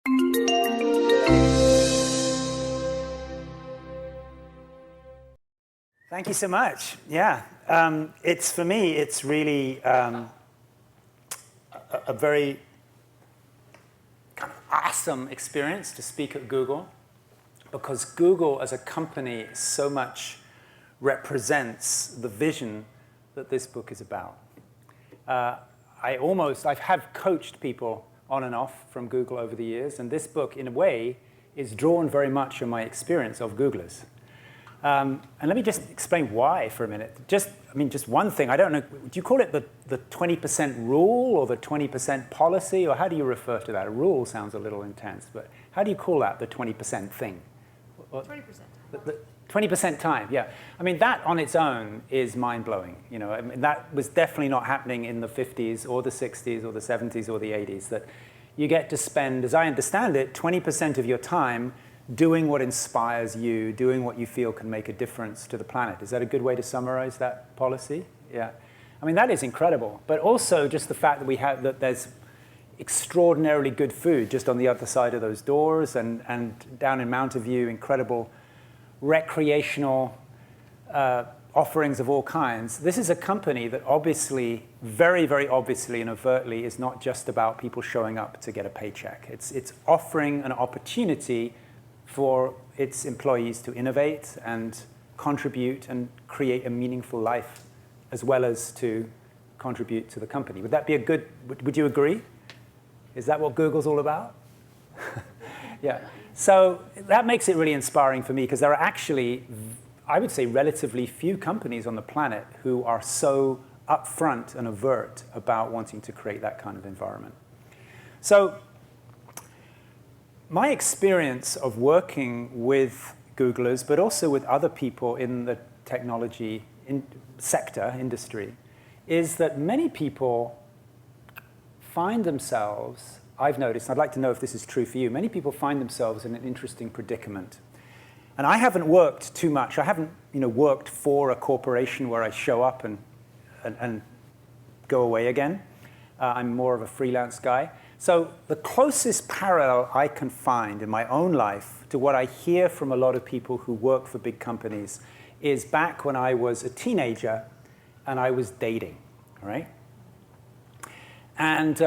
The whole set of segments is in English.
Thank you so much. Yeah, for me, it's really a very kind of awesome experience to speak at Google, because Google as a company so much represents the vision that this book is about. I've coached people on and off from Google over the years, and this book, in a way, is drawn very much on my experience of Googlers. And let me just explain why for a minute. Just one thing. I don't know, do you call it the 20% rule or the 20% policy, or how do you refer to that? A rule sounds a little intense, but how do you call that, the 20% thing? 20%. The 20% time, yeah. I mean, that on its own is mind-blowing. You know, I mean, that was definitely not happening in the 50s or the 60s or the 70s or the 80s, that you get to spend, as I understand it, 20% of your time doing what inspires you, doing what you feel can make a difference to the planet. Is that a good way to summarize that policy? Yeah. I mean, that is incredible. But also just the fact that there's extraordinarily good food just on the other side of those doors, and down in Mountain View, incredible recreational offerings of all kinds. This is a company that obviously, very, very obviously and overtly, is not just about people showing up to get a paycheck. It's offering an opportunity for its employees to innovate and contribute and create a meaningful life, as well as to contribute to the company. Would that be would you agree? Is that what Google's all about? Yeah. So that makes it really inspiring for me, because there are actually, I would say, relatively few companies on the planet who are so upfront and overt about wanting to create that kind of environment. So my experience of working with Googlers, but also with other people in the technology industry, is that many people find themselves, I've noticed, I'd like to know if this is true for you, many people find themselves in an interesting predicament. And I haven't worked too much. I haven't worked for a corporation where I show up and go away again. I'm more of a freelance guy. So the closest parallel I can find in my own life to what I hear from a lot of people who work for big companies is back when I was a teenager and I was dating, all right? And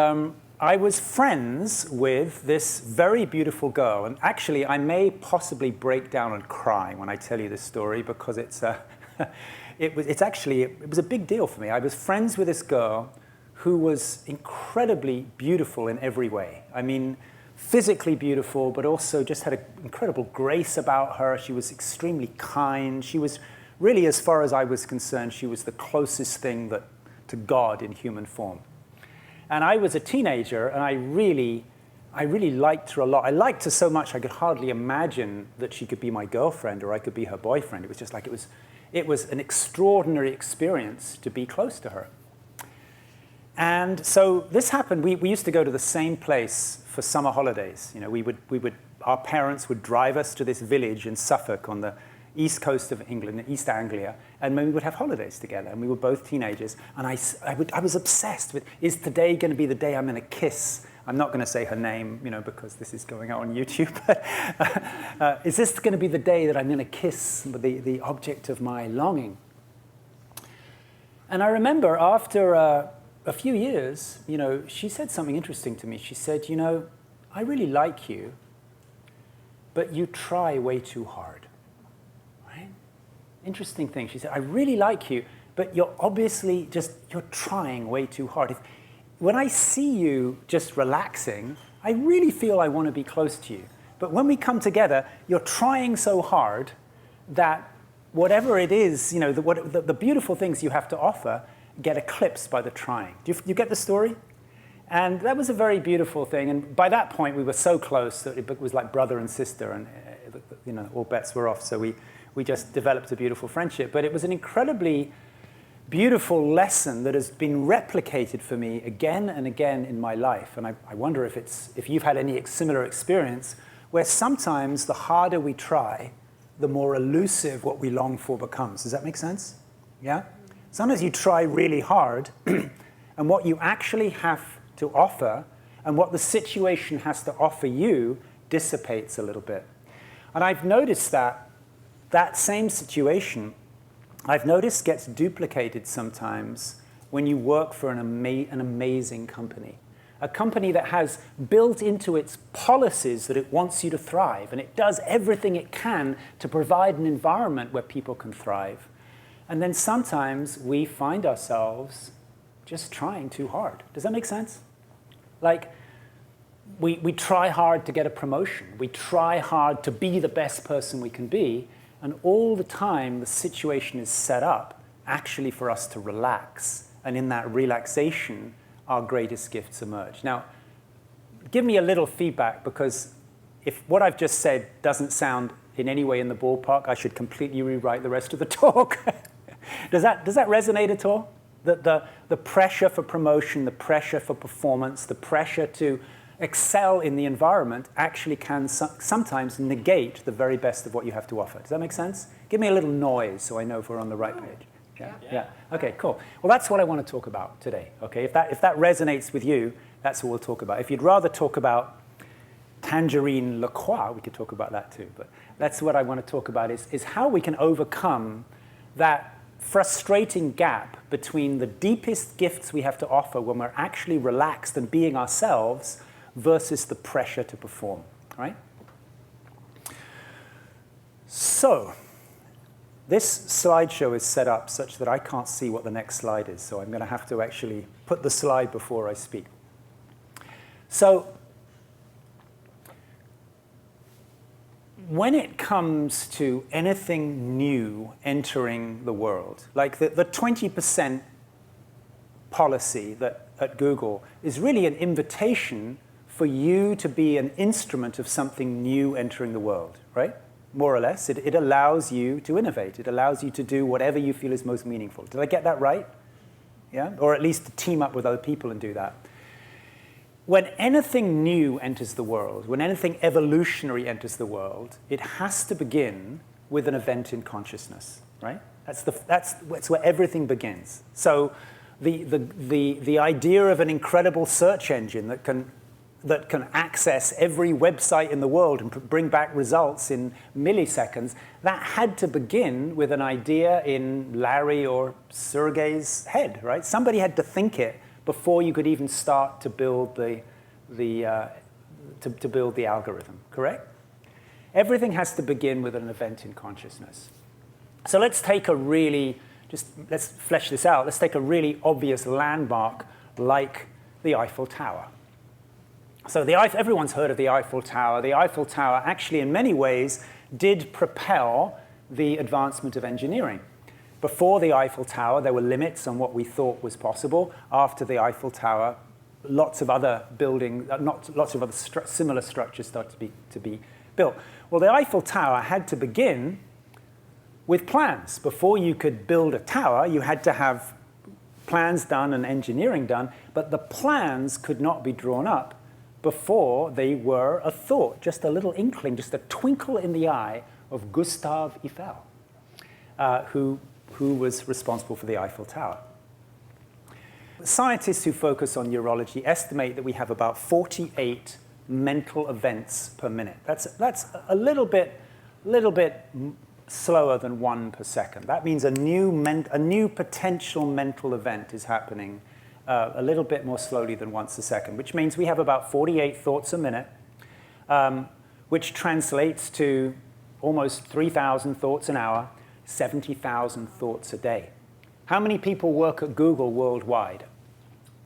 I was friends with this very beautiful girl. And actually, I may possibly break down and cry when I tell you this story, because it was a big deal for me. I was friends with this girl who was incredibly beautiful in every way. I mean, physically beautiful, but also just had an incredible grace about her. She was extremely kind. She was really, as far as I was concerned, she was the closest thing to God in human form. And I was a teenager, and I really liked her a lot. I liked her so much I could hardly imagine that she could be my girlfriend or I could be her boyfriend. It was just like it was an extraordinary experience to be close to her. And so this happened. We used to go to the same place for summer holidays. Our parents would drive us to this village in Suffolk on the east coast of England, East Anglia, and we would have holidays together. And we were both teenagers. And I was obsessed with, is today going to be the day I'm going to kiss? I'm not going to say her name, because this is going out on YouTube. But is this going to be the day that I'm going to kiss the object of my longing? And I remember after a few years, she said something interesting to me. She said, I really like you, but you try way too hard. Right? Interesting thing. She said, I really like you, but you're obviously you're trying way too hard. When I see you just relaxing, I really feel I want to be close to you. But when we come together, you're trying so hard that whatever it is, the beautiful things you have to offer get eclipsed by the trying. Do you get the story? And that was a very beautiful thing. And by that point, we were so close that it was like brother and sister, and all bets were off. So we just developed a beautiful friendship. But it was an incredibly beautiful lesson that has been replicated for me again and again in my life. And I wonder if you've had any similar experience, where sometimes the harder we try, the more elusive what we long for becomes. Does that make sense? Yeah? Sometimes you try really hard, and what you actually have to offer, and what the situation has to offer you dissipates a little bit. And I've noticed that same situation, I've noticed gets duplicated sometimes when you work for an amazing company. A company that has built into its policies that it wants you to thrive, and it does everything it can to provide an environment where people can thrive. And then sometimes we find ourselves just trying too hard. Does that make sense? Like, we try hard to get a promotion. We try hard to be the best person we can be, and all the time the situation is set up actually for us to relax. And in that relaxation, our greatest gifts emerge. Now, give me a little feedback, because if what I've just said doesn't sound in any way in the ballpark, I should completely rewrite the rest of the talk. Does that resonate at all? The pressure for promotion, the pressure for performance, the pressure to excel in the environment actually can sometimes negate the very best of what you have to offer. Does that make sense? Give me a little noise so I know if we're on the right page. Yeah. Okay, cool. Well, that's what I want to talk about today. Okay, if that resonates with you, that's what we'll talk about. If you'd rather talk about Tangerine LaCroix, we could talk about that too. But that's what I want to talk about is how we can overcome that frustrating gap between the deepest gifts we have to offer when we're actually relaxed and being ourselves versus the pressure to perform, right? So, this slideshow is set up such that I can't see what the next slide is, so I'm going to have to actually put the slide before I speak. So, when it comes to anything new entering the world, like the 20% policy at Google is really an invitation for you to be an instrument of something new entering the world, right? More or less. It allows you to innovate. It allows you to do whatever you feel is most meaningful. Did I get that right? Yeah? Or at least to team up with other people and do that. When anything new enters the world, when anything evolutionary enters the world, it has to begin with an event in consciousness, right? That's where everything begins. So the idea of an incredible search engine that can access every website in the world and bring back results in milliseconds, that had to begin with an idea in Larry or Sergey's head, right? Somebody had to think it before you could even start to build the algorithm, correct? Everything has to begin with an event in consciousness. So let's flesh this out. Let's take a really obvious landmark like the Eiffel Tower. So everyone's heard of the Eiffel Tower. The Eiffel Tower actually, in many ways, did propel the advancement of engineering. Before the Eiffel Tower, there were limits on what we thought was possible. After the Eiffel Tower, lots of other buildings, similar structures started to be built. Well, the Eiffel Tower had to begin with plans. Before you could build a tower, you had to have plans done and engineering done, but the plans could not be drawn up before they were a thought, just a little inkling, just a twinkle in the eye of Gustave Eiffel, who was responsible for the Eiffel Tower. Scientists who focus on neurology estimate that we have about 48 mental events per minute. That's a little bit slower than 1 per second. That means a new potential mental event is happening a little bit more slowly than once a second, which means we have about 48 thoughts a minute, which translates to almost 3,000 thoughts an hour, 70,000 thoughts a day. How many people work at Google worldwide?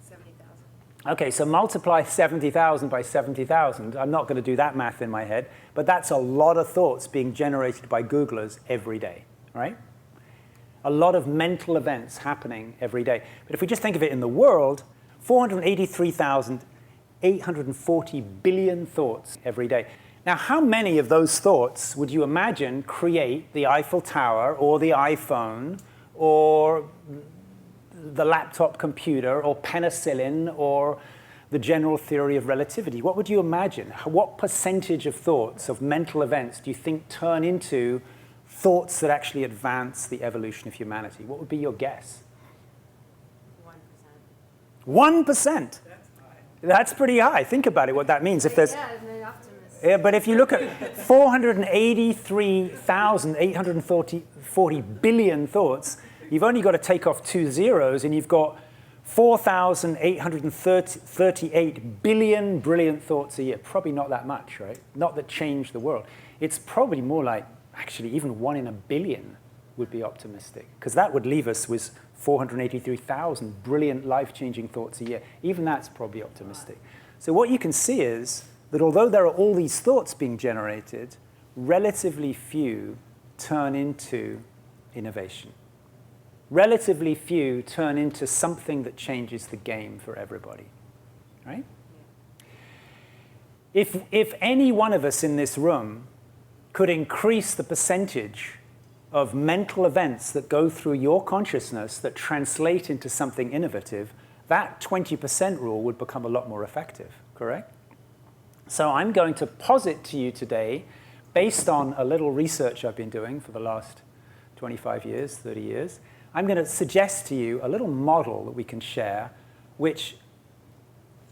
70,000. Okay, so multiply 70,000 by 70,000. I'm not going to do that math in my head, but that's a lot of thoughts being generated by Googlers every day, right? A lot of mental events happening every day. But if we just think of it in the world, 483,840 billion thoughts every day. Now, how many of those thoughts would you imagine create the Eiffel Tower or the iPhone or the laptop computer or penicillin or the general theory of relativity? What would you imagine? What percentage of thoughts, of mental events, do you think turn into thoughts that actually advance the evolution of humanity? What would be your guess? 1%. 1%? That's high. That's pretty high. Think about it, what that means. If there's, yeah, no optimist. yeah, but if you look at 483,840 billion thoughts, you've only got to take off 2 zeros, and you've got 4,838 billion brilliant thoughts a year. Probably not that much, right? Not that change the world. It's probably more like, actually, even 1 in a billion would be optimistic, because that would leave us with 483,000 brilliant, life-changing thoughts a year. Even that's probably optimistic. So what you can see is that although there are all these thoughts being generated, relatively few turn into innovation. Relatively few turn into something that changes the game for everybody, right? If any one of us in this room could increase the percentage of mental events that go through your consciousness that translate into something innovative, that 20% rule would become a lot more effective, correct? So I'm going to posit to you today, based on a little research I've been doing for the last 25 years, 30 years, I'm going to suggest to you a little model that we can share, which,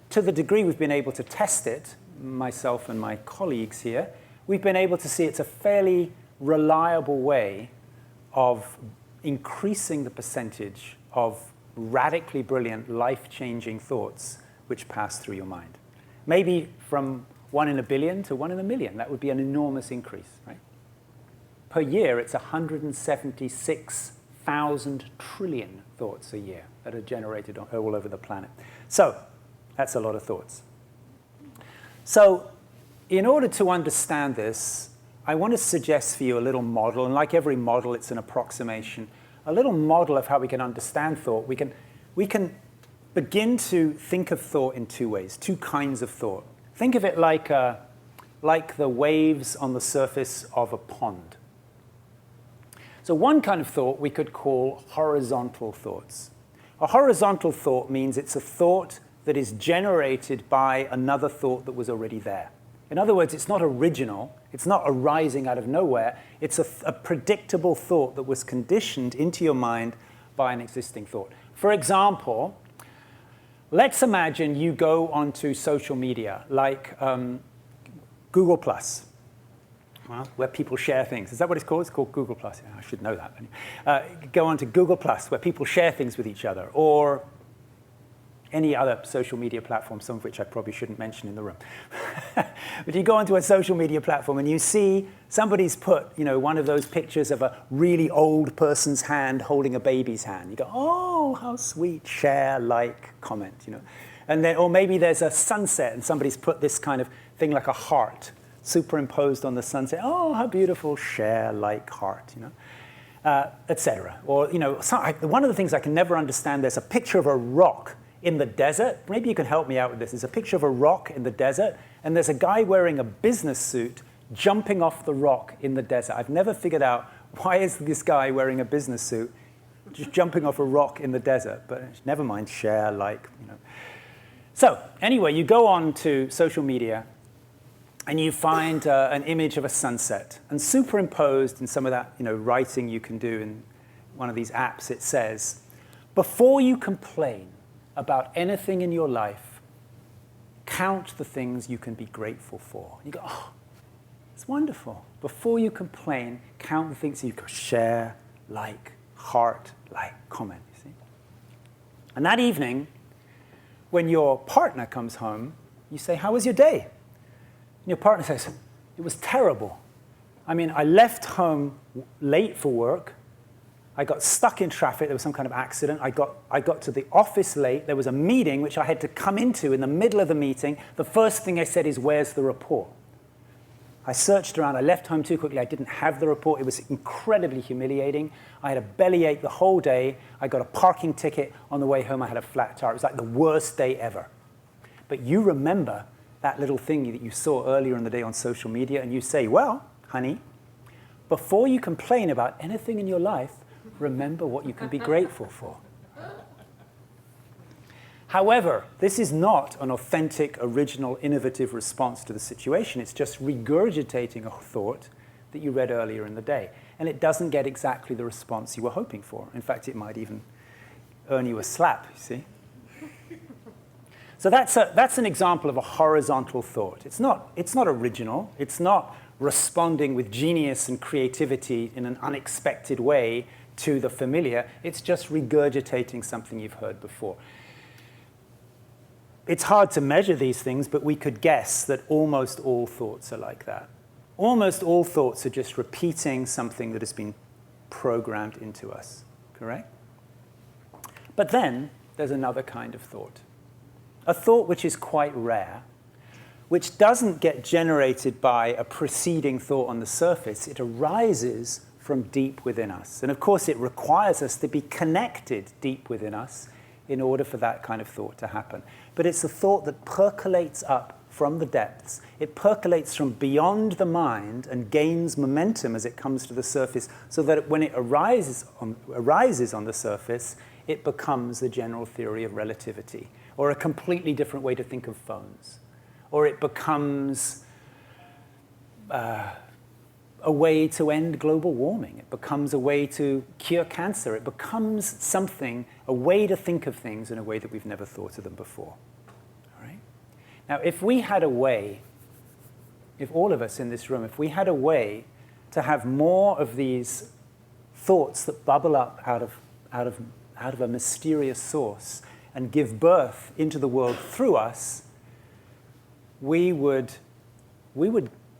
to the degree we've been able to test it, myself and my colleagues here, we've been able to see it's a fairly reliable way of increasing the percentage of radically brilliant, life-changing thoughts which pass through your mind. Maybe from 1 in a billion to 1 in a million. That would be an enormous increase, right? Per year, it's 176,000 trillion thoughts a year that are generated all over the planet. So that's a lot of thoughts. So in order to understand this, I want to suggest for you a little model, and like every model, it's an approximation, a little model of how we can understand thought. We can begin to think of thought in 2 ways, 2 kinds of thought. Think of it like the waves on the surface of a pond. So one kind of thought we could call horizontal thoughts. A horizontal thought means it's a thought that is generated by another thought that was already there. In other words, it's not original, it's not arising out of nowhere, it's a predictable thought that was conditioned into your mind by an existing thought. For example, let's imagine you go onto social media, like Google+, where people share things. Is that what it's called? It's called Google+. Yeah, I should know that. Go onto Google+, where people share things with each other, or any other social media platform, some of which I probably shouldn't mention in the room. But you go onto a social media platform and you see somebody's put, one of those pictures of a really old person's hand holding a baby's hand. You go, oh, how sweet, share, like, comment, And then, or maybe there's a sunset and somebody's put this kind of thing like a heart superimposed on the sunset. Oh, how beautiful, share, like, heart, etc. Or, one of the things I can never understand, there's a picture of a rock in the desert. Maybe you can help me out with this. There's a picture of a rock in the desert, and there's a guy wearing a business suit jumping off the rock in the desert. I've never figured out why is this guy wearing a business suit just jumping off a rock in the desert, but never mind, share, like, So anyway, you go on to social media, and you find an image of a sunset, and superimposed in some of that writing you can do in one of these apps, it says, before you complain about anything in your life, count the things you can be grateful for. You go, oh, it's wonderful. Before you complain, count the things you can share, like, heart, like, comment, you see. And that evening, when your partner comes home, you say, how was your day? And your partner says, it was terrible. I mean, I left home late for work. I got stuck in traffic. There was some kind of accident. I got to the office late. There was a meeting which I had to come into in the middle of the meeting. The first thing I said is, where's the report? I searched around. I left home too quickly. I didn't have the report. It was incredibly humiliating. I had a bellyache the whole day. I got a parking ticket. On the way home, I had a flat tire. It was like the worst day ever. But you remember that little thing that you saw earlier in the day on social media, and you say, well, honey, before you complain about anything in your life, remember what you can be grateful for. However, this is not an authentic, original, innovative response to the situation. It's just regurgitating a thought that you read earlier in the day. And it doesn't get exactly the response you were hoping for. In fact, it might even earn you a slap, you see. So that's an example of a horizontal thought. It's not original. It's not responding with genius and creativity in an unexpected way to the familiar. It's just regurgitating something you've heard before. It's hard to measure these things, but we could guess that almost all thoughts are like that. Almost all thoughts are just repeating something that has been programmed into us, correct? But then there's another kind of thought. A thought which is quite rare, which doesn't get generated by a preceding thought on the surface. It arises from deep within us. And of course, it requires us to be connected deep within us in order for that kind of thought to happen. But it's a thought that percolates up from the depths. It percolates from beyond the mind and gains momentum as it comes to the surface, so that when it arises on the surface, it becomes the general theory of relativity, or a completely different way to think of phones. Or it becomes a way to end global warming. It becomes a way to cure cancer. It becomes something, a way to think of things in a way that we've never thought of them before. All right? Now, if we had a way, if all of us in this room, if we had a way to have more of these thoughts that bubble up out of a mysterious source and give birth into the world through us, we would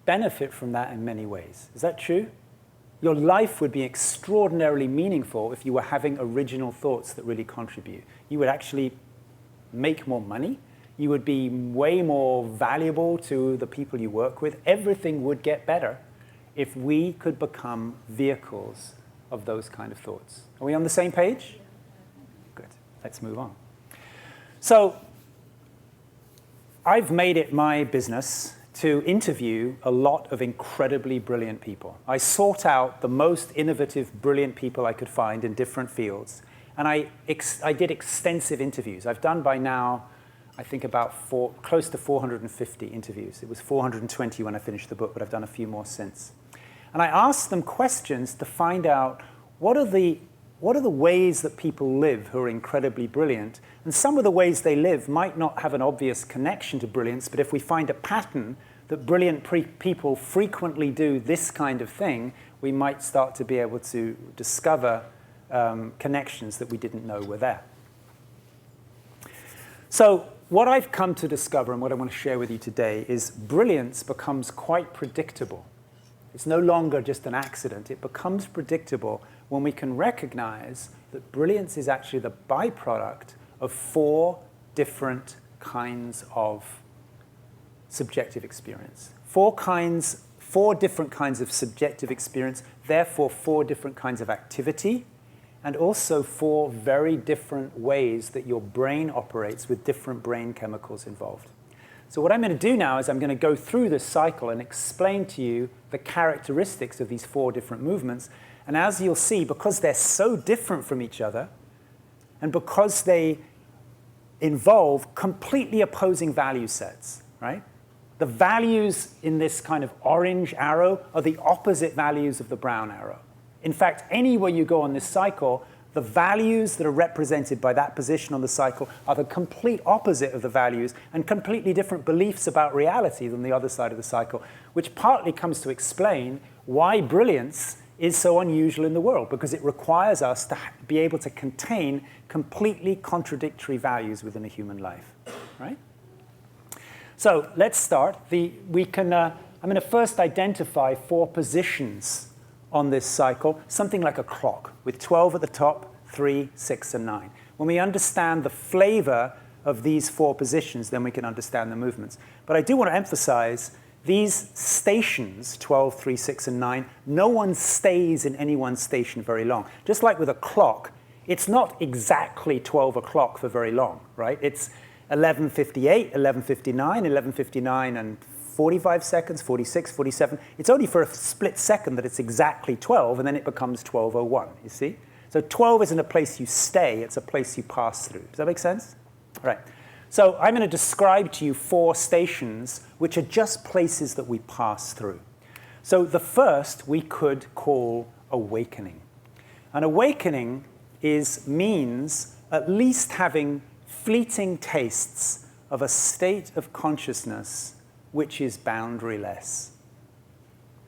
benefit from that in many ways. Is that true? Your life would be extraordinarily meaningful if you were having original thoughts that really contribute. You would actually make more money. You would be way more valuable to the people you work with. Everything would get better if we could become vehicles of those kind of thoughts. Are we on the same page? Good. Let's move on. So, I've made it my business to interview a lot of incredibly brilliant people. I sought out the most innovative, brilliant people I could find in different fields, and I did extensive interviews. I've done by now, I think about close to 450 interviews. It was 420 when I finished the book, but I've done a few more since. And I asked them questions to find out what are the ways that people live who are incredibly brilliant. And some of the ways they live might not have an obvious connection to brilliance, but if we find a pattern that brilliant people frequently do this kind of thing, we might start to be able to discover connections that we didn't know were there. So what I've come to discover and what I want to share with you today is brilliance becomes quite predictable. It's no longer just an accident. It becomes predictable when we can recognize that brilliance is actually the byproduct of 4 different kinds of subjective experience. 4 different kinds of subjective experience, therefore 4 different kinds of activity, and also 4 very different ways that your brain operates with different brain chemicals involved. So what I'm going to do now is I'm going to go through this cycle and explain to you the characteristics of these 4 different movements. And as you'll see, because they're so different from each other, and because they involve completely opposing value sets, right? The values in this kind of orange arrow are the opposite values of the brown arrow. In fact, anywhere you go on this cycle, the values that are represented by that position on the cycle are the complete opposite of the values and completely different beliefs about reality than the other side of the cycle, which partly comes to explain why brilliance is so unusual in the world, because it requires us to be able to contain completely contradictory values within a human life, right? So let's start. I'm going to first identify 4 positions on this cycle, something like a clock, with 12 at the top, 3, 6, and 9. When we understand the flavor of these 4 positions, then we can understand the movements. But I do want to emphasize these stations, 12, 3, 6, and 9, no one stays in any one station very long. Just like with a clock, it's not exactly 12 o'clock for very long, right? It's 11:58, 11:59, 11:59 and 45 seconds, 46, 47. It's only for a split second that it's exactly 12, and then it becomes 12:01, you see? So 12 isn't a place you stay, it's a place you pass through. Does that make sense? All right. So I'm going to describe to you 4 stations, which are just places that we pass through. So the first we could call awakening. An awakening means at least having fleeting tastes of a state of consciousness which is boundaryless.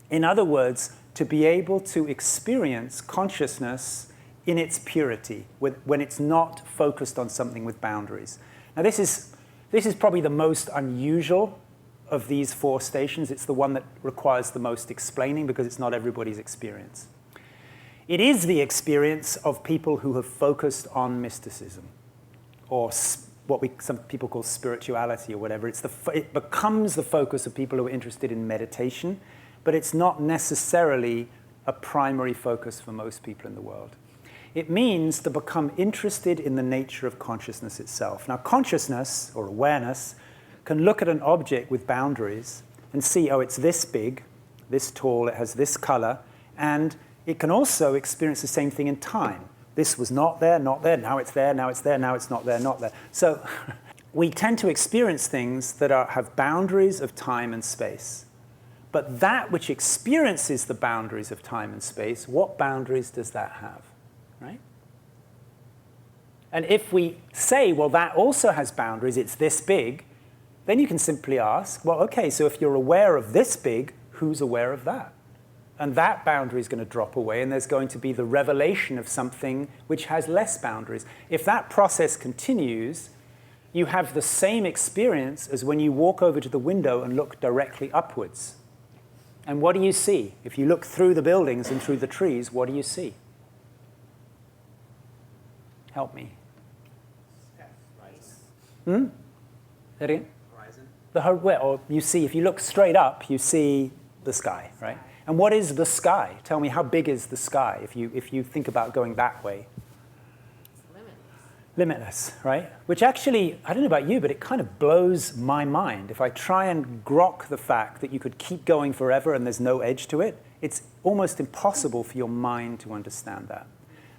In other words, to be able to experience consciousness in its purity, when it's not focused on something with boundaries. Now this is probably the most unusual of these 4 stations. It's the one that requires the most explaining because it's not everybody's experience. It is the experience of people who have focused on mysticism, or what some people call spirituality or whatever. It becomes the focus of people who are interested in meditation, but it's not necessarily a primary focus for most people in the world. It means to become interested in the nature of consciousness itself. Now, consciousness, or awareness, can look at an object with boundaries and see, oh, it's this big, this tall, it has this color, and it can also experience the same thing in time. This was not there, now it's there, now it's there, now it's not there, not there. So we tend to experience things that have boundaries of time and space. But that which experiences the boundaries of time and space, what boundaries does that have? Right? And if we say, well, that also has boundaries, it's this big, then you can simply ask, well, okay, so if you're aware of this big, who's aware of that? And that boundary is going to drop away, and there's going to be the revelation of something which has less boundaries. If that process continues, you have the same experience as when you walk over to the window and look directly upwards. And what do you see? If you look through the buildings and through the trees, what do you see? Help me. Hmm? That again? Horizon. Or you see, if you look straight up, you see the sky, right? And what is the sky? Tell me, how big is the sky if you think about going that way? It's limitless. Limitless, right? Which actually, I don't know about you, but it kind of blows my mind. If I try and grok the fact that you could keep going forever and there's no edge to it, it's almost impossible for your mind to understand that.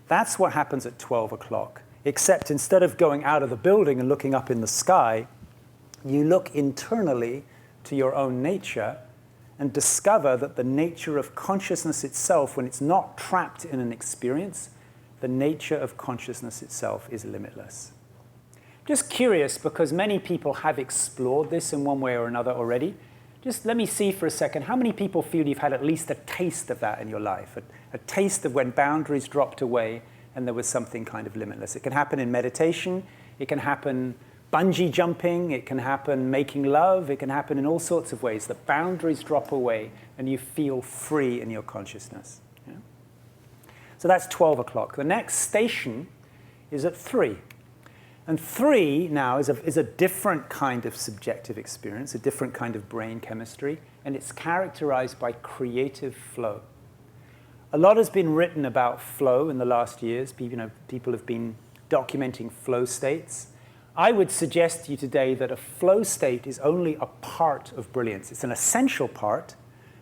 That's what happens at 12 o'clock. Except instead of going out of the building and looking up in the sky, you look internally to your own nature and discover that the nature of consciousness itself, when it's not trapped in an experience, the nature of consciousness itself is limitless. Just curious, because many people have explored this in one way or another already. Just let me see for a second, how many people feel you've had at least a taste of that in your life? A taste of when boundaries dropped away and there was something kind of limitless. It can happen in meditation, it can happen bungee jumping, it can happen making love, it can happen in all sorts of ways. The boundaries drop away and you feel free in your consciousness. Yeah? So that's 12 o'clock. The next station is at 3. And 3 now is a different kind of subjective experience, a different kind of brain chemistry, and it's characterized by creative flow. A lot has been written about flow in the last years. People have been documenting flow states. I would suggest to you today that a flow state is only a part of brilliance. It's an essential part,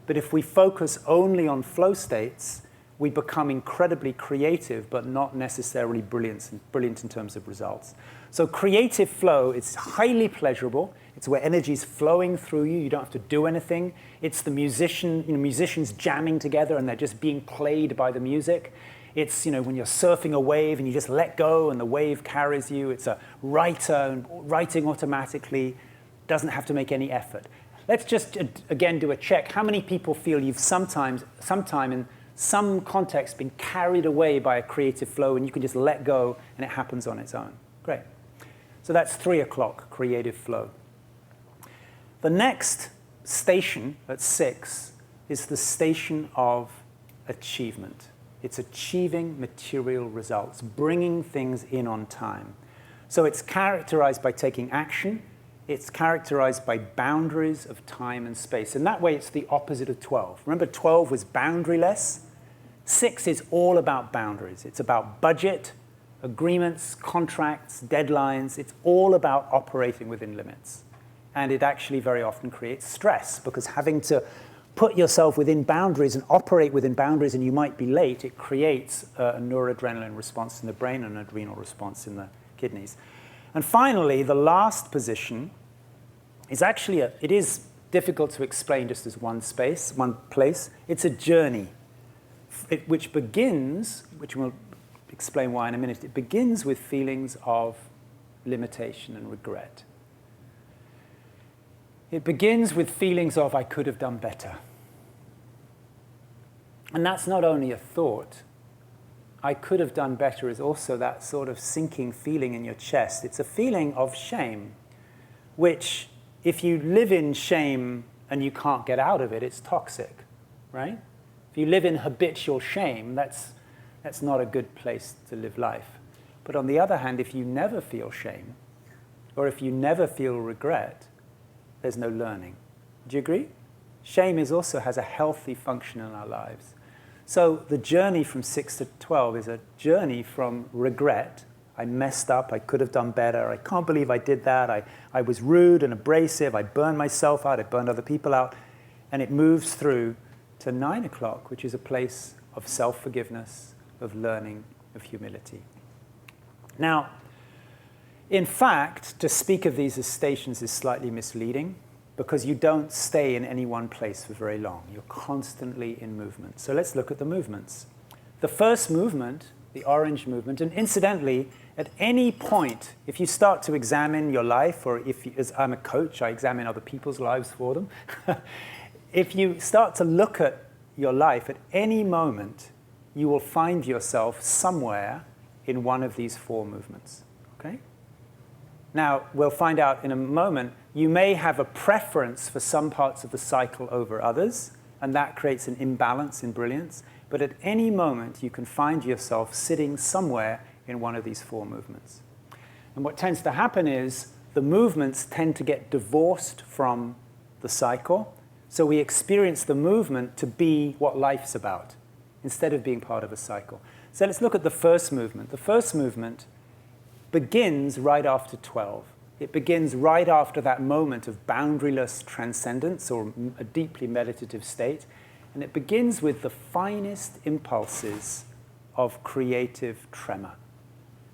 but if we focus only on flow states, we become incredibly creative, but not necessarily brilliant in terms of results. So creative flow is highly pleasurable. It's where energy is flowing through you. You don't have to do anything. It's the musicians jamming together and they're just being played by the music. It's when you're surfing a wave and you just let go and the wave carries you. It's a writer writing automatically, doesn't have to make any effort. Let's just again do a check. How many people feel you've sometime in some context been carried away by a creative flow and you can just let go and it happens on its own? Great. So that's 3 o'clock, creative flow. The next station at 6 is the station of achievement. It's achieving material results, bringing things in on time. So it's characterized by taking action. It's characterized by boundaries of time and space. And that way, it's the opposite of 12. Remember, 12 was boundaryless. 6 is all about boundaries. It's about budget, agreements, contracts, deadlines. It's all about operating within limits. And it actually very often creates stress, because having to put yourself within boundaries and operate within boundaries and you might be late, it creates a noradrenaline response in the brain and an adrenal response in the kidneys. And finally, the last position is actually, it is difficult to explain just as one place. It's a journey, which begins, which we'll explain why in a minute, it begins with feelings of limitation and regret. It begins with feelings of, I could have done better. And that's not only a thought. I could have done better is also that sort of sinking feeling in your chest. It's a feeling of shame, which if you live in shame and you can't get out of it, it's toxic, right? If you live in habitual shame, that's not a good place to live life. But on the other hand, if you never feel shame, or if you never feel regret, there's no learning. Do you agree? Shame also has a healthy function in our lives. So the journey from 6 to 12 is a journey from regret. I messed up, I could have done better, I can't believe I did that, I was rude and abrasive, I burned myself out, I burned other people out, and it moves through to 9 o'clock, which is a place of self-forgiveness, of learning, of humility. Now, in fact, to speak of these as stations is slightly misleading because you don't stay in any one place for very long. You're constantly in movement. So let's look at the movements. The first movement, the orange movement, and incidentally, at any point, if you start to examine your life, or as I'm a coach, I examine other people's lives for them. If you start to look at your life at any moment, you will find yourself somewhere in one of these four movements, okay? Now, we'll find out in a moment, you may have a preference for some parts of the cycle over others, and that creates an imbalance in brilliance. But at any moment, you can find yourself sitting somewhere in one of these four movements. And what tends to happen is the movements tend to get divorced from the cycle, so we experience the movement to be what life's about, instead of being part of a cycle. So let's look at the first movement. The first movement begins right after 12. It begins right after that moment of boundaryless transcendence or a deeply meditative state. And it begins with the finest impulses of creative tremor.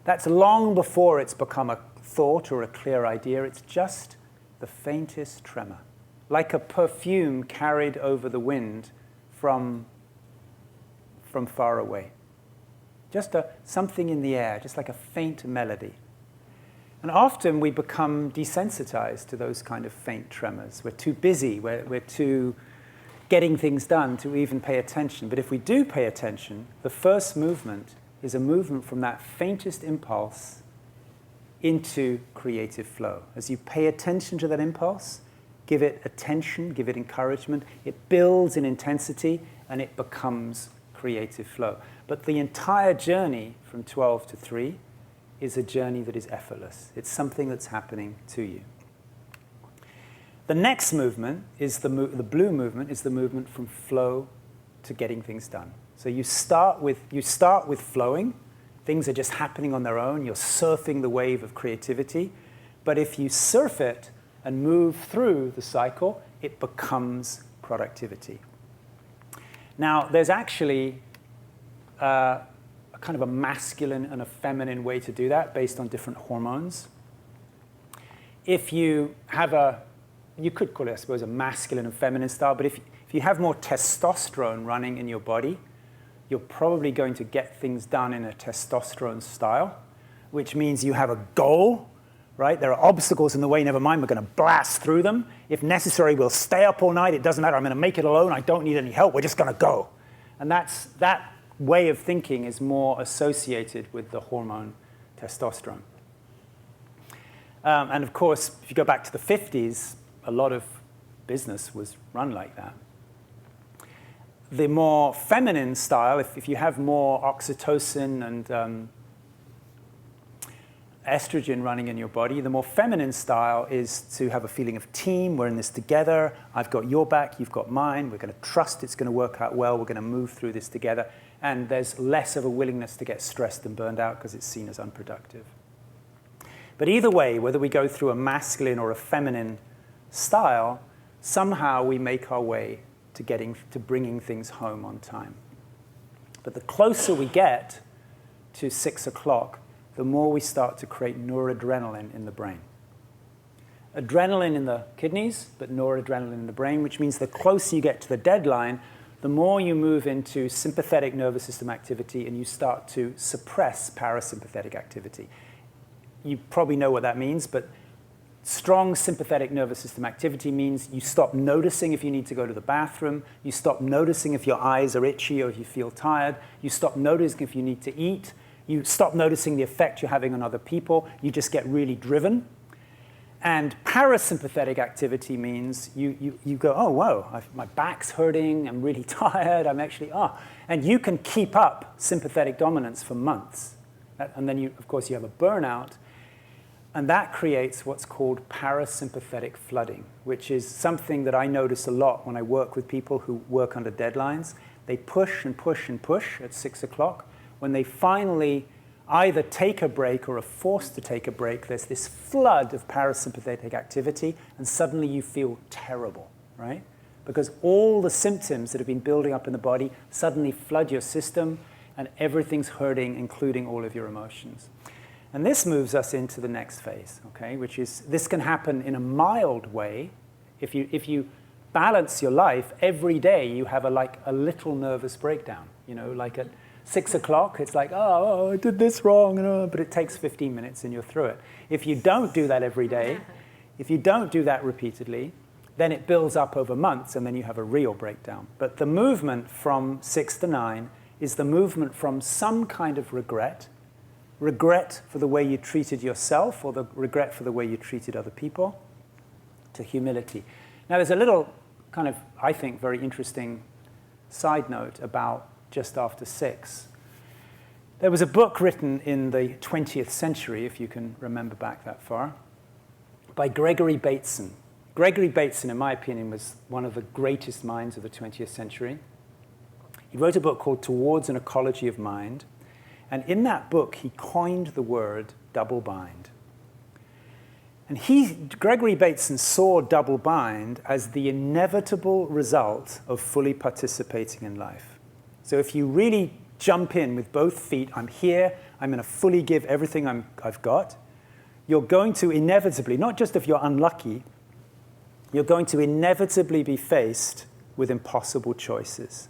That's long before it's become a thought or a clear idea. It's just the faintest tremor, like a perfume carried over the wind from far away. Just something in the air, just like a faint melody. And often we become desensitized to those kind of faint tremors. We're too busy, we're too getting things done to even pay attention. But if we do pay attention, the first movement is a movement from that faintest impulse into creative flow. As you pay attention to that impulse, give it attention, give it encouragement, it builds in intensity and it becomes creative flow. But the entire journey from 12 to 3 is a journey that is effortless. It's something that's happening to you. The next movement is the blue movement is the movement from flow to getting things done. So you start with flowing. Things are just happening on their own. You're surfing the wave of creativity. But if you surf it and move through the cycle, it becomes productivity. Now, there's actually a kind of a masculine and a feminine way to do that based on different hormones. If you have you could call it, I suppose, a masculine and feminine style, but if you have more testosterone running in your body, you're probably going to get things done in a testosterone style, which means you have a goal, right? There are obstacles in the way, never mind, we're going to blast through them. If necessary, we'll stay up all night, it doesn't matter, I'm going to make it alone, I don't need any help, we're just going to go. And that way of thinking is more associated with the hormone testosterone. And of course, if you go back to the 50s, a lot of business was run like that. The more feminine style, if you have more oxytocin and estrogen running in your body, the more feminine style is to have a feeling of team. We're in this together. I've got your back, you've got mine. We're going to trust it's going to work out well. We're going to move through this together. And there's less of a willingness to get stressed and burned out because it's seen as unproductive. But either way, whether we go through a masculine or a feminine style, somehow we make our way to bringing things home on time. But the closer we get to 6 o'clock, the more we start to create noradrenaline in the brain. Adrenaline in the kidneys, but noradrenaline in the brain, which means the closer you get to the deadline, the more you move into sympathetic nervous system activity and you start to suppress parasympathetic activity. You probably know what that means, but Strong sympathetic nervous system activity means you stop noticing if you need to go to the bathroom. You stop noticing if your eyes are itchy or if you feel tired. You stop noticing if you need to eat. You stop noticing the effect you're having on other people. You just get really driven. And parasympathetic activity means you go, oh, whoa, my back's hurting. I'm really tired. I'm actually, And you can keep up sympathetic dominance for months. And then, of course, you have a burnout. And that creates what's called parasympathetic flooding, which is something that I notice a lot when I work with people who work under deadlines. They push and push and push at 6 o'clock. When they finally either take a break or are forced to take a break, there's this flood of parasympathetic activity, and suddenly you feel terrible, right? Because all the symptoms that have been building up in the body suddenly flood your system, and everything's hurting, including all of your emotions. And this moves us into the next phase, okay, which is this can happen in a mild way. If you balance your life, every day you have a little nervous breakdown. Like at 6 o'clock, it's like, oh, I did this wrong, but it takes 15 minutes and you're through it. If you don't do that every day, if you don't do that repeatedly, then it builds up over months and then you have a real breakdown. But the movement from 6 to 9 is the movement from some kind of regret for the way you treated yourself or the regret for the way you treated other people, to humility. Now, there's a little kind of, I think, very interesting side note about just after 6. There was a book written in the 20th century, if you can remember back that far, by Gregory Bateson. Gregory Bateson, in my opinion, was one of the greatest minds of the 20th century. He wrote a book called Towards an Ecology of Mind. And in that book, he coined the word double bind. And Gregory Bateson saw double bind as the inevitable result of fully participating in life. So if you really jump in with both feet, I'm here, I'm going to fully give everything I've got, you're going to inevitably, not just if you're unlucky, you're going to inevitably be faced with impossible choices.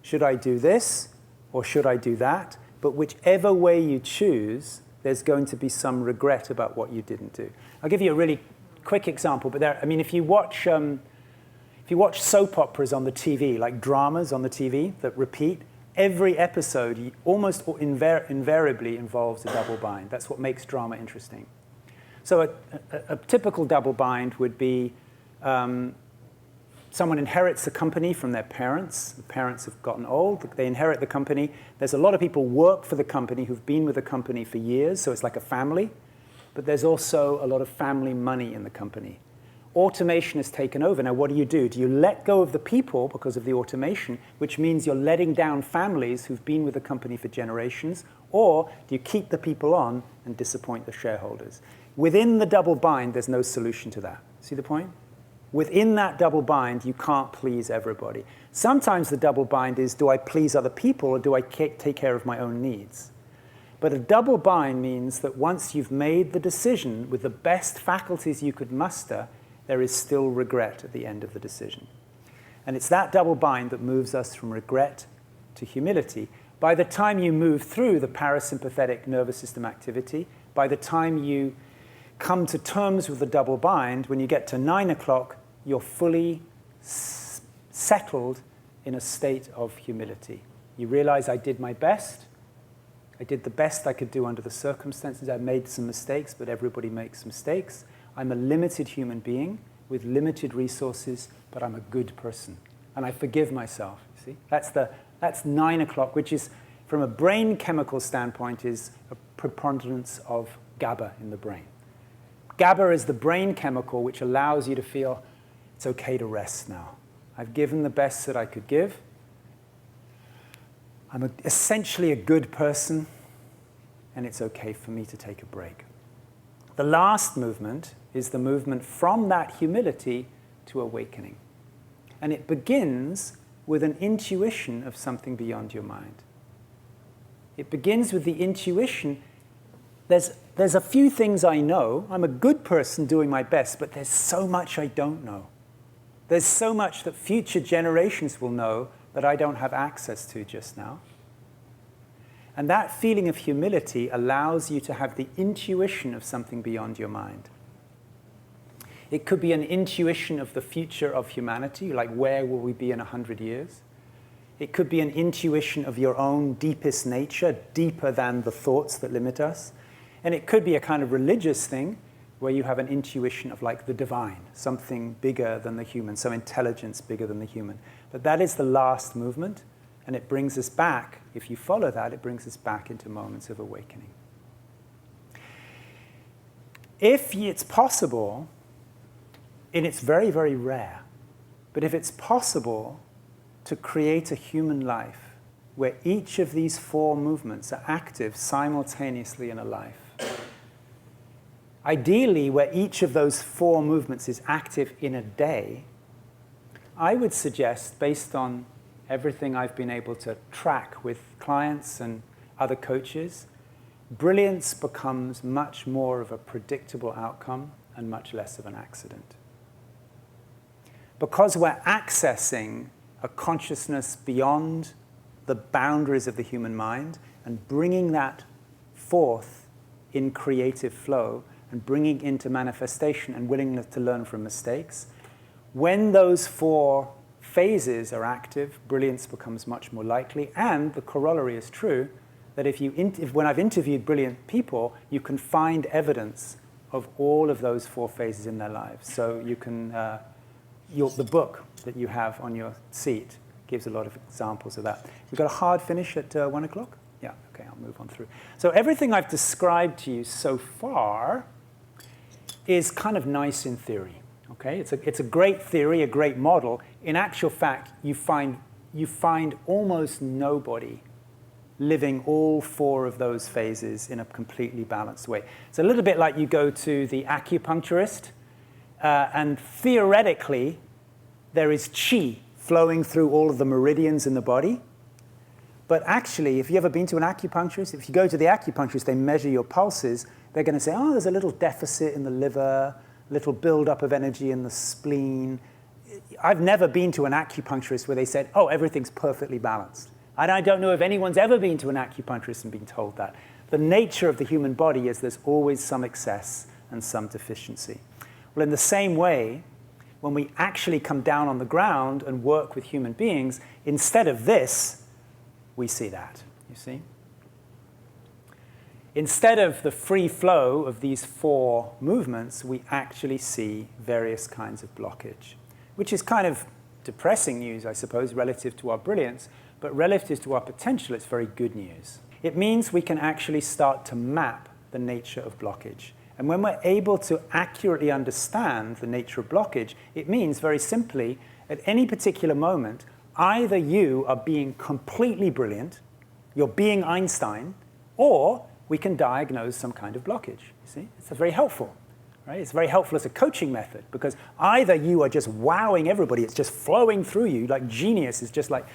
Should I do this or should I do that? But whichever way you choose, there's going to be some regret about what you didn't do. I'll give you a really quick example. But if you watch soap operas on the TV, like dramas on the TV that repeat, every episode almost invariably involves a double bind. That's what makes drama interesting. So a typical double bind would be someone inherits the company from their parents. The parents have gotten old. They inherit the company. There's a lot of people work for the company who've been with the company for years, so it's like a family. But there's also a lot of family money in the company. Automation has taken over. Now, what do? Do you let go of the people because of the automation, which means you're letting down families who've been with the company for generations, or do you keep the people on and disappoint the shareholders? Within the double bind, there's no solution to that. See the point? Within that double bind, you can't please everybody. Sometimes the double bind is, do I please other people or do I take care of my own needs? But a double bind means that once you've made the decision with the best faculties you could muster, there is still regret at the end of the decision. And it's that double bind that moves us from regret to humility. By the time you move through the parasympathetic nervous system activity, by the time you come to terms with the double bind, when you get to 9 o'clock, you're fully settled in a state of humility. You realize I did my best. I did the best I could do under the circumstances. I made some mistakes, but everybody makes mistakes. I'm a limited human being with limited resources, but I'm a good person. And I forgive myself, see? That's 9 o'clock, which is, from a brain chemical standpoint, is a preponderance of GABA in the brain. GABA is the brain chemical which allows you to feel it's okay to rest now. I've given the best that I could give. I'm essentially a good person, and it's okay for me to take a break. The last movement is the movement from that humility to awakening. And it begins with an intuition of something beyond your mind. It begins with the intuition. There's a few things I know. I'm a good person doing my best, but there's so much I don't know. There's so much that future generations will know that I don't have access to just now. And that feeling of humility allows you to have the intuition of something beyond your mind. It could be an intuition of the future of humanity, like where will we be in 100 years? It could be an intuition of your own deepest nature, deeper than the thoughts that limit us. And it could be a kind of religious thing where you have an intuition of like the divine, something bigger than the human, some intelligence bigger than the human. But that is the last movement, and it brings us back, if you follow that, it brings us back into moments of awakening. If it's possible, and it's very, very rare, but if it's possible to create a human life where each of these 4 movements are active simultaneously in a life, ideally where each of those 4 movements is active in a day, I would suggest, based on everything I've been able to track with clients and other coaches, brilliance becomes much more of a predictable outcome and much less of an accident. Because we're accessing a consciousness beyond the boundaries of the human mind and bringing that forth in creative flow and bringing into manifestation and willingness to learn from mistakes. When those 4 phases are active, brilliance becomes much more likely. And the corollary is true, that when I've interviewed brilliant people, you can find evidence of all of those 4 phases in their lives. So you can, the book that you have on your seat gives a lot of examples of that. We've got a hard finish at 1 o'clock? Yeah, okay, I'll move on through. So everything I've described to you so far is kind of nice in theory, okay? It's a great theory, a great model. In actual fact, you find almost nobody living all 4 of those phases in a completely balanced way. It's a little bit like you go to the acupuncturist, and theoretically, there is qi flowing through all of the meridians in the body. But actually, if you've ever been to an acupuncturist, if you go to the acupuncturist, they measure your pulses, they're going to say, oh, there's a little deficit in the liver, a little buildup of energy in the spleen. I've never been to an acupuncturist where they said, oh, everything's perfectly balanced. And I don't know if anyone's ever been to an acupuncturist and been told that. The nature of the human body is there's always some excess and some deficiency. Well, in the same way, when we actually come down on the ground and work with human beings, instead of this, we see that, you see? Instead of the free flow of these 4 movements, we actually see various kinds of blockage, which is kind of depressing news, I suppose, relative to our brilliance, but relative to our potential, it's very good news. It means we can actually start to map the nature of blockage. And when we're able to accurately understand the nature of blockage, it means, very simply, at any particular moment, either you are being completely brilliant, you're being Einstein, or we can diagnose some kind of blockage. You see? It's very helpful. Right? It's very helpful as a coaching method, because either you are just wowing everybody, it's just flowing through you, like genius is just like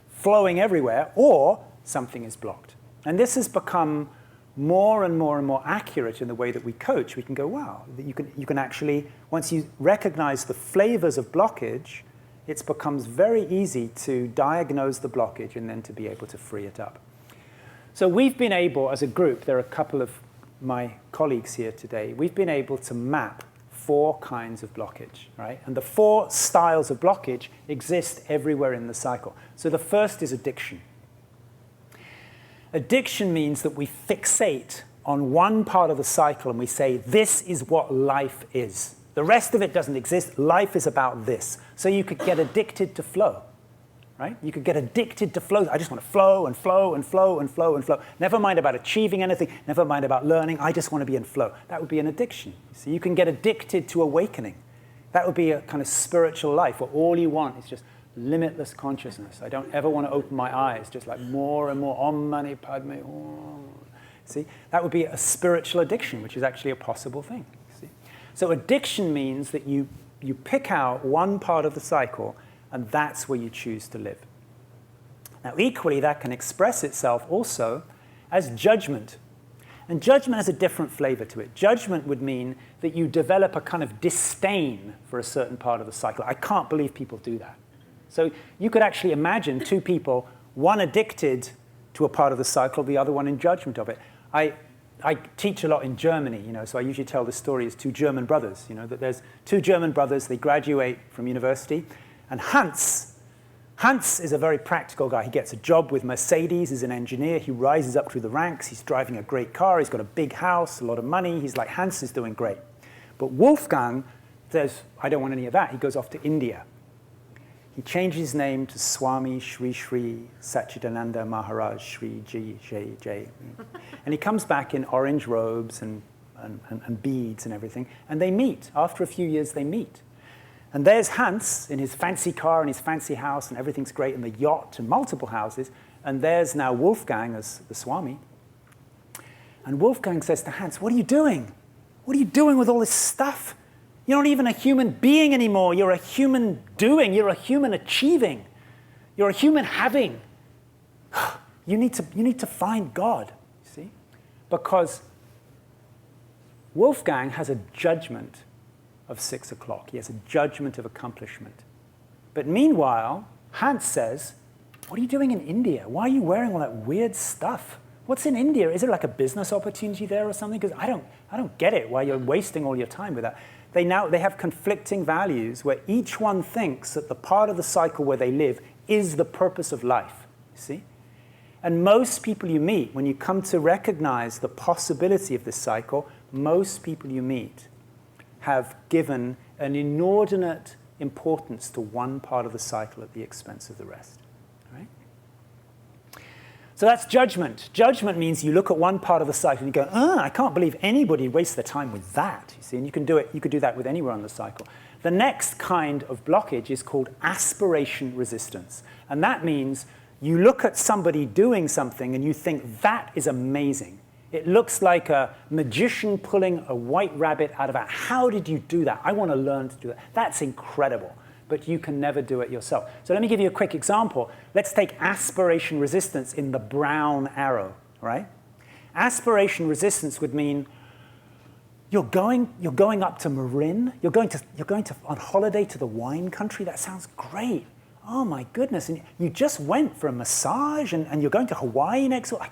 flowing everywhere, or something is blocked. And this has become more and more and more accurate in the way that we coach. We can go, wow, you can actually, once you recognize the flavors of blockage, it becomes very easy to diagnose the blockage and then to be able to free it up. So we've been able, as a group, there are a couple of my colleagues here today, we've been able to map 4 kinds of blockage, right? And the 4 styles of blockage exist everywhere in the cycle. So the first is addiction. Addiction means that we fixate on one part of the cycle and we say, this is what life is. The rest of it doesn't exist. Life is about this. So you could get addicted to flow, right? You could get addicted to flow. I just want to flow and flow and flow and flow and flow. Never mind about achieving anything. Never mind about learning. I just want to be in flow. That would be an addiction. So you can get addicted to awakening. That would be a kind of spiritual life where all you want is just limitless consciousness. I don't ever want to open my eyes, just like more and more Om Mani Padme Hum. See, that would be a spiritual addiction, which is actually a possible thing. See? So addiction means that you pick out one part of the cycle, and that's where you choose to live. Now, equally, that can express itself also as judgment. And judgment has a different flavor to it. Judgment would mean that you develop a kind of disdain for a certain part of the cycle. I can't believe people do that. So you could actually imagine 2 people, one addicted to a part of the cycle, the other one in judgment of it. I teach a lot in Germany, so I usually tell the story as two German brothers, that there's two German brothers, they graduate from university, and Hans is a very practical guy. He gets a job with Mercedes, he's an engineer, he rises up through the ranks, he's driving a great car, he's got a big house, a lot of money, he's like, Hans is doing great. But Wolfgang says, I don't want any of that. He goes off to India. He changes his name to Swami Shri Shri Satchidananda Maharaj Shri Ji Jai Jai. And he comes back in orange robes and beads and everything. And they meet. After a few years, they meet. And there's Hans in his fancy car and his fancy house, and everything's great, and the yacht and multiple houses. And there's now Wolfgang as the Swami. And Wolfgang says to Hans, what are you doing? What are you doing with all this stuff? You're not even a human being anymore. You're a human doing. You're a human achieving. You're a human having. You need to find God, see? Because Wolfgang has a judgment of 6 o'clock. He has a judgment of accomplishment. But meanwhile, Hans says, what are you doing in India? Why are you wearing all that weird stuff? What's in India? Is there like a business opportunity there or something? Because I don't get it, why you're wasting all your time with that. They have conflicting values where each one thinks that the part of the cycle where they live is the purpose of life, you see? And most people you meet, when you come to recognize the possibility of this cycle, most people you meet have given an inordinate importance to one part of the cycle at the expense of the rest. Right? So that's judgment. Judgment means you look at one part of the cycle and you go, I can't believe anybody wastes their time with that. You see, and you could do that with anywhere on the cycle. The next kind of blockage is called aspiration resistance. And that means you look at somebody doing something and you think, that is amazing. It looks like a magician pulling a white rabbit out of a hat. How did you do that? I want to learn to do that. That's incredible. But you can never do it yourself. So let me give you a quick example. Let's take aspiration resistance in the brown arrow, right? Aspiration resistance would mean you're going up to Marin. You're going to on holiday to the wine country. That sounds great. Oh my goodness! And you just went for a massage, and you're going to Hawaii next week.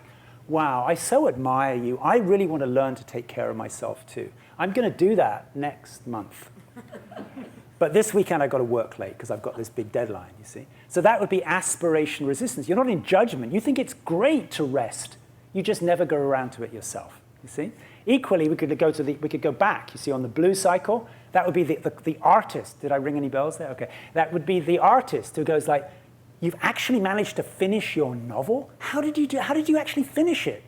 Wow, I so admire you. I really want to learn to take care of myself too. I'm going to do that next month. But this weekend I've got to work late because I've got this big deadline, you see. So that would be aspiration resistance. You're not in judgment. You think it's great to rest. You just never go around to it yourself, you see. Equally, we could go back, you see, on the blue cycle. That would be the artist. Did I ring any bells there? Okay. That would be the artist who goes like, you've actually managed to finish your novel? How did you actually finish it?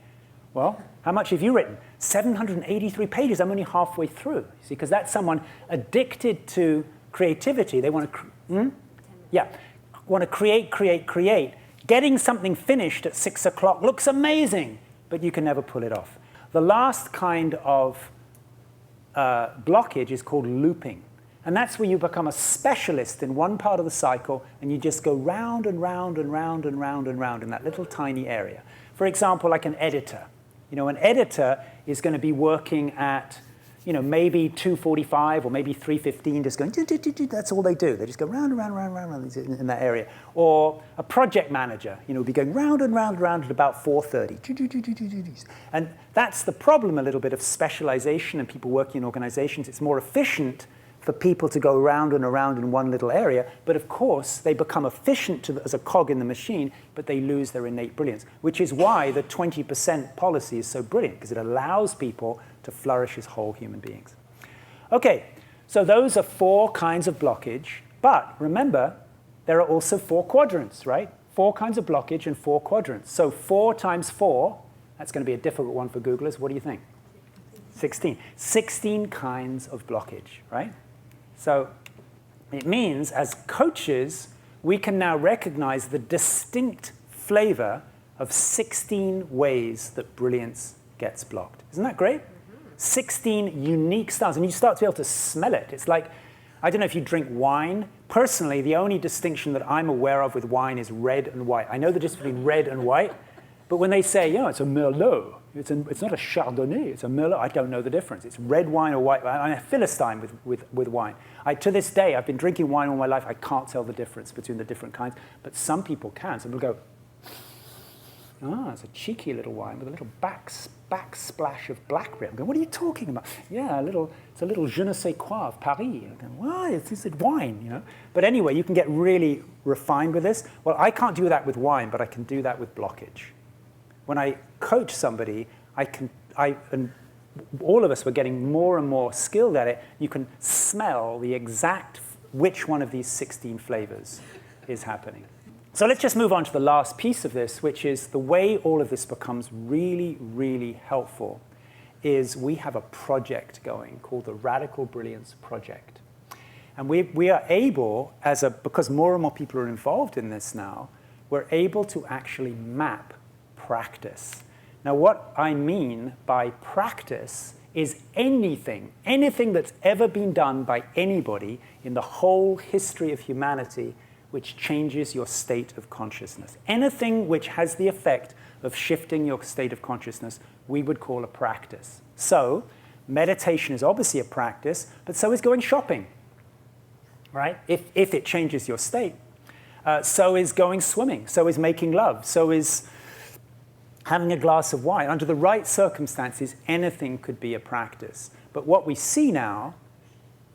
Well, how much have you written? 783 pages. I'm only halfway through. You see, because that's someone addicted to creativity. They want to, want to create. Getting something finished at 6 o'clock looks amazing, but you can never pull it off. The last kind of blockage is called looping. And that's where you become a specialist in one part of the cycle, and you just go round and round and round and round and round in that little tiny area. For example, like an editor. An editor is going to be working at, maybe 2:45 or maybe 3:15, just going, that's all they do. They just go round and round and round and round in that area. Or a project manager, will be going round and round and round at about 4:30. And that's the problem a little bit of specialization and people working in organizations. It's more efficient for people to go round and around in one little area, but of course they become efficient as a cog in the machine, but they lose their innate brilliance, which is why the 20% policy is so brilliant, because it allows people to flourish as whole human beings. Okay, so those are 4 kinds of blockage, but remember, there are also 4 quadrants, right? 4 kinds of blockage and 4 quadrants. So 4 times 4, that's going to be a difficult one for Googlers. What do you think? 16. 16 kinds of blockage, right? So it means, as coaches, we can now recognize the distinct flavor of 16 ways that brilliance gets blocked. Isn't that great? 16 unique styles, and you start to be able to smell it. It's like, I don't know if you drink wine. Personally, the only distinction that I'm aware of with wine is red and white. I know the difference between red and white, but when they say, it's a Merlot, it's not a Chardonnay, it's a Merlot, I don't know the difference. It's red wine or white wine. I'm a Philistine with wine. To this day, I've been drinking wine all my life. I can't tell the difference between the different kinds, but some people can. Some people go, it's a cheeky little wine with a little backsplash of blackberry. I'm going, what are you talking about? Yeah, it's a little je ne sais quoi of Paris. I'm going, why? It's wine, you know? But anyway, you can get really refined with this. Well, I can't do that with wine, but I can do that with blockage. When I coach somebody, and all of us were getting more and more skilled at it, you can smell the exact which one of these 16 flavors is happening. So let's just move on to the last piece of this, which is the way all of this becomes really, really helpful is we have a project going called the Radical Brilliance Project. And we are able, because more and more people are involved in this now, we're able to actually map practice. Now, what I mean by practice is anything that's ever been done by anybody in the whole history of humanity which changes your state of consciousness. Anything which has the effect of shifting your state of consciousness, we would call a practice. So, meditation is obviously a practice, but so is going shopping, right? If it changes your state. So is going swimming, so is making love, so is having a glass of wine. Under the right circumstances, anything could be a practice. But what we see now,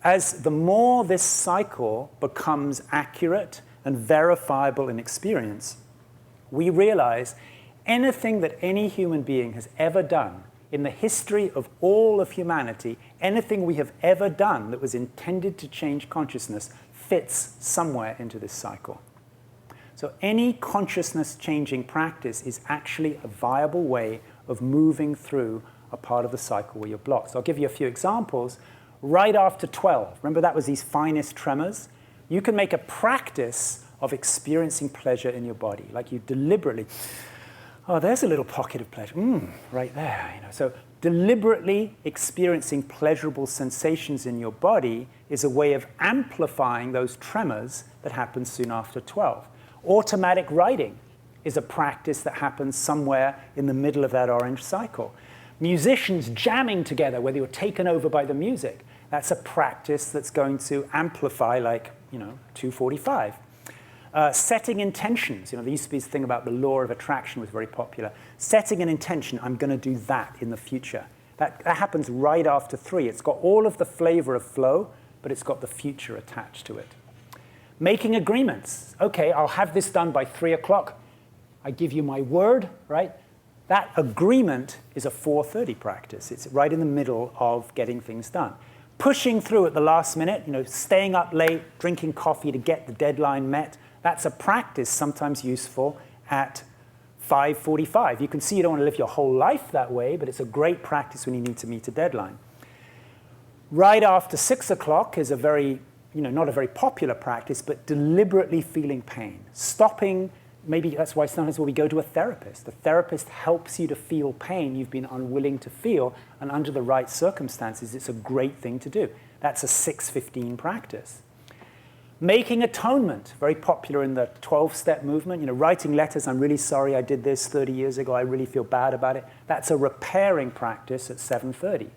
as the more this cycle becomes accurate and verifiable in experience, we realize anything that any human being has ever done in the history of all of humanity, anything we have ever done that was intended to change consciousness fits somewhere into this cycle. So any consciousness-changing practice is actually a viable way of moving through a part of the cycle where you're blocked. So I'll give you a few examples. Right after 12, remember that was these finest tremors? You can make a practice of experiencing pleasure in your body, like you deliberately, oh, there's a little pocket of pleasure, right there. You know. So deliberately experiencing pleasurable sensations in your body is a way of amplifying those tremors that happen soon after 12. Automatic writing is a practice that happens somewhere in the middle of that orange cycle. Musicians jamming together, whether you're taken over by the music, that's a practice that's going to amplify like, 245. Setting intentions. There used to be this thing about the law of attraction was very popular. Setting an intention, I'm going to do that in the future. That happens right after 3. It's got all of the flavor of flow, but it's got the future attached to it. Making agreements. Okay, I'll have this done by 3 o'clock. I give you my word, right? That agreement is a 4:30 practice. It's right in the middle of getting things done. Pushing through at the last minute, staying up late, drinking coffee to get the deadline met, that's a practice sometimes useful at 5:45. You can see you don't want to live your whole life that way, but it's a great practice when you need to meet a deadline. Right after 6 o'clock is a very, not a very popular practice, but deliberately feeling pain. Stopping. Maybe that's why sometimes when we go to a therapist, the therapist helps you to feel pain you've been unwilling to feel, and under the right circumstances, it's a great thing to do. That's a 6:15 practice. Making atonement, very popular in the 12-step movement. Writing letters, I'm really sorry I did this 30 years ago, I really feel bad about it. That's a repairing practice at 7:30.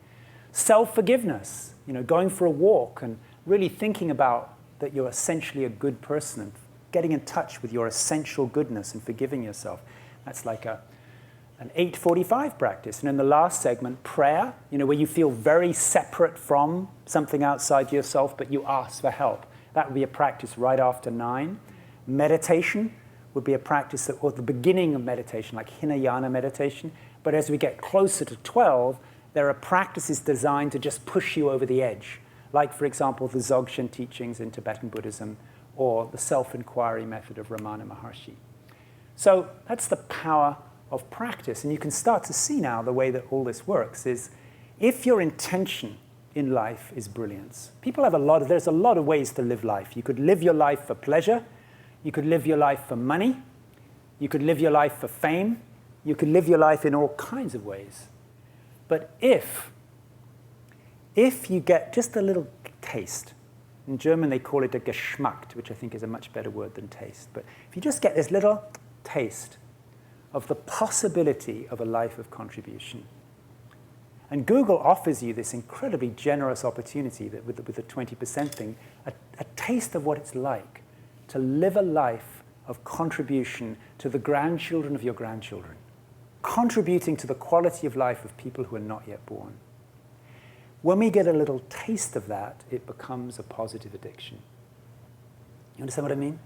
Self-forgiveness, going for a walk and really thinking about that you're essentially a good person and getting in touch with your essential goodness and forgiving yourself. That's like an 8:45 practice. And in the last segment, prayer, where you feel very separate from something outside yourself, but you ask for help. That would be a practice right after 9. Meditation would be a practice or the beginning of meditation, like Hinayana meditation. But as we get closer to 12, there are practices designed to just push you over the edge. Like, for example, the Dzogchen teachings in Tibetan Buddhism, or the self-inquiry method of Ramana Maharshi. So that's the power of practice. And you can start to see now the way that all this works is if your intention in life is brilliance. There's a lot of ways to live life. You could live your life for pleasure. You could live your life for money. You could live your life for fame. You could live your life in all kinds of ways. But if you get just a little taste, in German, they call it a Geschmack, which I think is a much better word than taste. But if you just get this little taste of the possibility of a life of contribution, and Google offers you this incredibly generous opportunity with the 20% thing, a taste of what it's like to live a life of contribution to the grandchildren of your grandchildren, contributing to the quality of life of people who are not yet born. When we get a little taste of that, it becomes a positive addiction. You understand what I mean?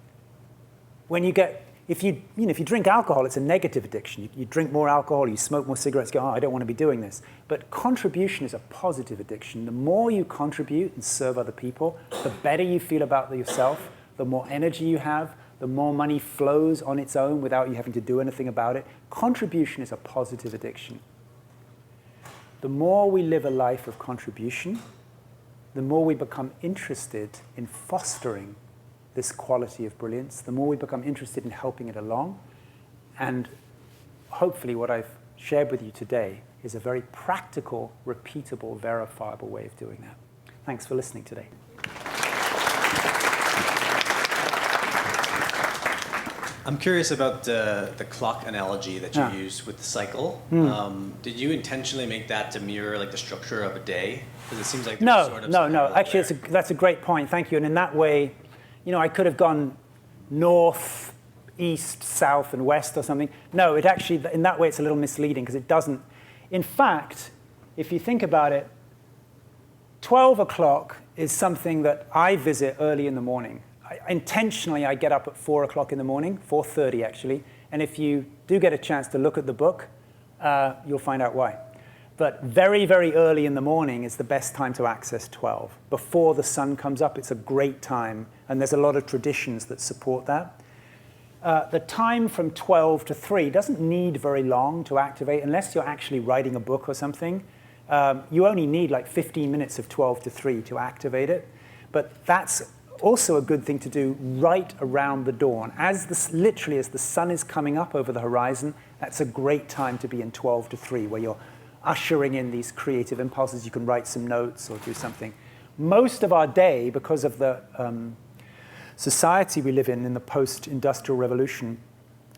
When you get, if you drink alcohol, it's a negative addiction. You drink more alcohol, you smoke more cigarettes, go, oh, I don't want to be doing this. But contribution is a positive addiction. The more you contribute and serve other people, the better you feel about yourself, the more energy you have, the more money flows on its own without you having to do anything about it. Contribution is a positive addiction. The more we live a life of contribution, the more we become interested in fostering this quality of brilliance, the more we become interested in helping it along. And hopefully what I've shared with you today is a very practical, repeatable, verifiable way of doing that. Thanks for listening today. I'm curious about the clock analogy that you used with the cycle. Did you intentionally make that to mirror like the structure of a day? Because it seems like there's sort of no. Actually, that's a great point. Thank you. And in that way, I could have gone north, east, south, and west or something. No, it actually, in that way, it's a little misleading because it doesn't. In fact, if you think about it, 12 o'clock is something that I visit early in the morning. Intentionally, I get up at 4 o'clock in the morning, 4:30 actually, and if you do get a chance to look at the book, you'll find out why. But very, very early in the morning is the best time to access 12. Before the sun comes up, it's a great time, and there's a lot of traditions that support that. The time from 12 to 3 doesn't need very long to activate, unless you're actually writing a book or something. You only need like 15 minutes of 12 to 3 to activate it, but that's also a good thing to do right around the dawn. Literally as the sun is coming up over the horizon, that's a great time to be in 12 to 3, where you're ushering in these creative impulses. You can write some notes or do something. Most of our day, because of the society we live in the post-industrial revolution,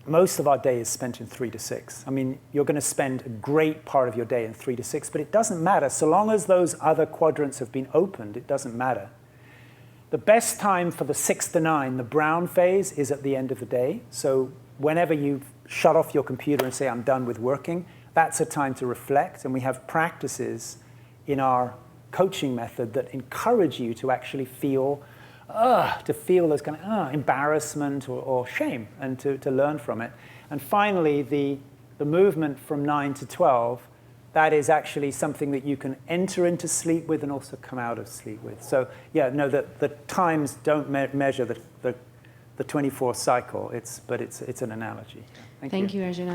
most of our day is spent in 3 to 6. I mean, you're going to spend a great part of your day in 3 to 6, but it doesn't matter. So long as those other quadrants have been opened, it doesn't matter. The best time for the 6 to 9, the brown phase, is at the end of the day. So whenever you shut off your computer and say, I'm done with working, that's a time to reflect. And we have practices in our coaching method that encourage you to actually feel, those kind of embarrassment or shame, and to learn from it. And finally, the movement from 9 to 12, that is actually something that you can enter into sleep with and also come out of sleep with. So yeah, no, the times don't measure the 24 cycle, but it's an analogy. Thank you, Arjuna.